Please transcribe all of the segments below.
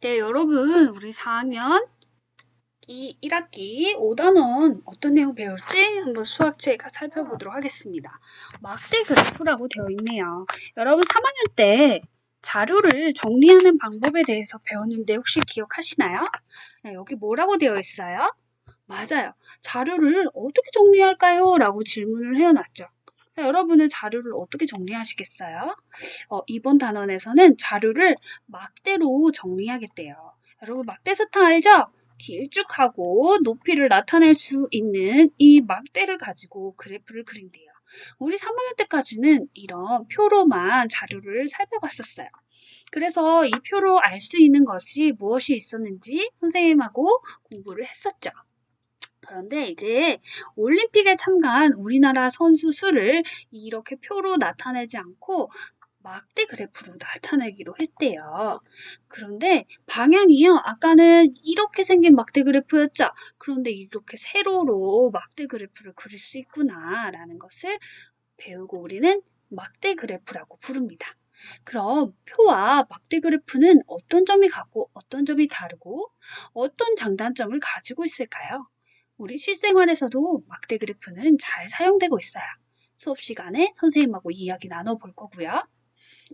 네, 여러분, 우리 4학년 1학기 5단원 어떤 내용 배울지 한번 수학책 살펴보도록 하겠습니다. 막대 그래프라고 되어 있네요. 여러분 3학년 때 자료를 정리하는 방법에 대해서 배웠는데 혹시 기억하시나요? 네, 여기 뭐라고 되어 있어요? 맞아요. 자료를 어떻게 정리할까요? 라고 질문을 해놨죠. 여러분은 자료를 어떻게 정리하시겠어요? 이번 단원에서는 자료를 막대로 정리하겠대요. 여러분 막대 사탕 알죠? 길쭉하고 높이를 나타낼 수 있는 이 막대를 가지고 그래프를 그린대요. 우리 3학년 때까지는 이런 표로만 자료를 살펴봤었어요. 그래서 이 표로 알 수 있는 것이 무엇이 있었는지 선생님하고 공부를 했었죠. 그런데 이제 올림픽에 참가한 우리나라 선수 수를 이렇게 표로 나타내지 않고 막대 그래프로 나타내기로 했대요. 그런데 방향이요. 아까는 이렇게 생긴 막대 그래프였죠. 그런데 이렇게 세로로 막대 그래프를 그릴 수 있구나라는 것을 배우고 우리는 막대 그래프라고 부릅니다. 그럼 표와 막대 그래프는 어떤 점이 같고 어떤 점이 다르고 어떤 장단점을 가지고 있을까요? 우리 실생활에서도 막대 그래프는 잘 사용되고 있어요. 수업 시간에 선생님하고 이야기 나눠볼 거고요.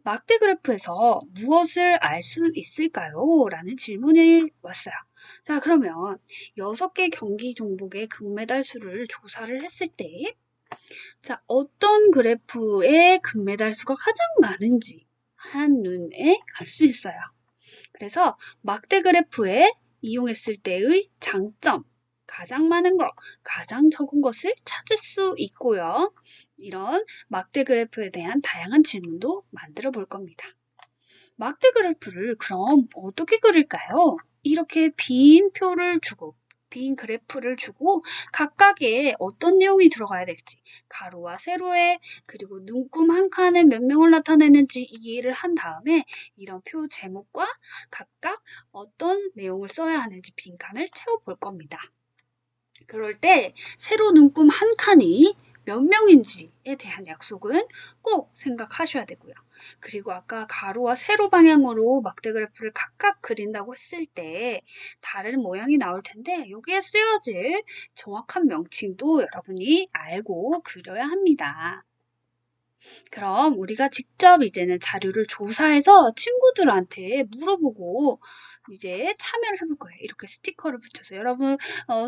막대 그래프에서 무엇을 알 수 있을까요? 라는 질문이 왔어요. 자, 그러면 6개 경기 종목의 금메달 수를 조사를 했을 때, 자, 어떤 그래프의 금메달 수가 가장 많은지 한눈에 알 수 있어요. 그래서 막대 그래프에 이용했을 때의 장점, 가장 많은 것, 가장 적은 것을 찾을 수 있고요. 이런 막대 그래프에 대한 다양한 질문도 만들어 볼 겁니다. 막대 그래프를 그럼 어떻게 그릴까요? 이렇게 빈 표를 주고 빈 그래프를 주고 각각에 어떤 내용이 들어가야 될지 가로와 세로에 그리고 눈금 한 칸에 몇 명을 나타내는지 이해를 한 다음에 이런 표 제목과 각각 어떤 내용을 써야 하는지 빈 칸을 채워볼 겁니다. 그럴 때 세로 눈금 한 칸이 몇 명인지에 대한 약속은 꼭 생각하셔야 되고요. 그리고 아까 가로와 세로 방향으로 막대 그래프를 각각 그린다고 했을 때 다른 모양이 나올 텐데 여기에 쓰여질 정확한 명칭도 여러분이 알고 그려야 합니다. 그럼 우리가 직접 이제는 자료를 조사해서 친구들한테 물어보고 이제 참여를 해볼 거예요. 이렇게 스티커를 붙여서 여러분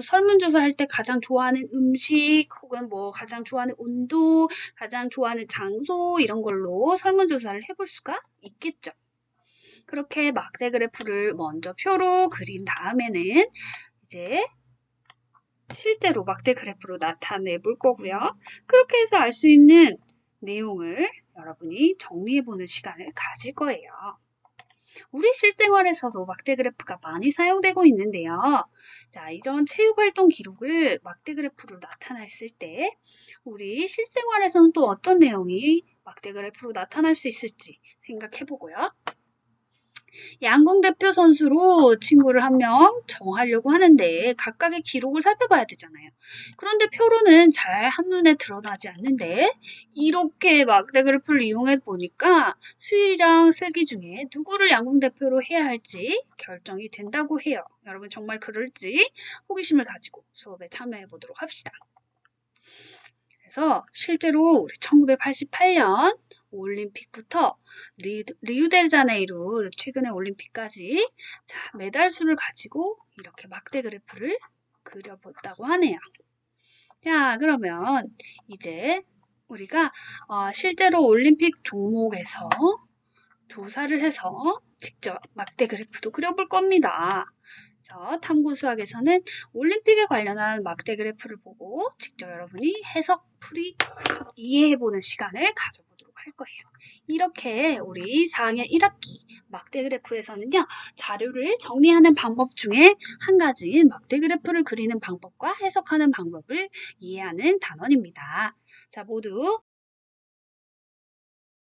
설문조사 할 때 가장 좋아하는 음식 혹은 뭐 가장 좋아하는 운동, 가장 좋아하는 장소 이런 걸로 설문조사를 해볼 수가 있겠죠. 그렇게 막대 그래프를 먼저 표로 그린 다음에는 이제 실제로 막대 그래프로 나타내 볼 거고요. 그렇게 해서 알 수 있는 내용을 여러분이 정리해보는 시간을 가질 거예요. 우리 실생활에서도 막대 그래프가 많이 사용되고 있는데요. 자, 이런 체육활동 기록을 막대 그래프로 나타냈을 때 우리 실생활에서는 또 어떤 내용이 막대 그래프로 나타날 수 있을지 생각해보고요. 양궁 대표 선수로 친구를 한 명 정하려고 하는데 각각의 기록을 살펴봐야 되잖아요. 그런데 표로는 잘 한눈에 드러나지 않는데 이렇게 막대 그래프를 이용해 보니까 수일이랑 슬기 중에 누구를 양궁 대표로 해야 할지 결정이 된다고 해요. 여러분 정말 그럴지 호기심을 가지고 수업에 참여해 보도록 합시다. 그래서 실제로 우리 1988년 올림픽부터 리우데자네이루 최근의 올림픽까지 자, 메달 수를 가지고 이렇게 막대 그래프를 그려봤다고 하네요. 자, 그러면 이제 우리가 실제로 올림픽 종목에서 조사를 해서 직접 막대 그래프도 그려볼 겁니다. 그래서 탐구 수학에서는 올림픽에 관련한 막대 그래프를 보고 직접 여러분이 해석, 풀이, 이해해보는 시간을 가져보도록 할 거예요. 이렇게 우리 4학년 1학기 막대 그래프에서는요. 자료를 정리하는 방법 중에 한 가지인 막대 그래프를 그리는 방법과 해석하는 방법을 이해하는 단원입니다. 자, 모두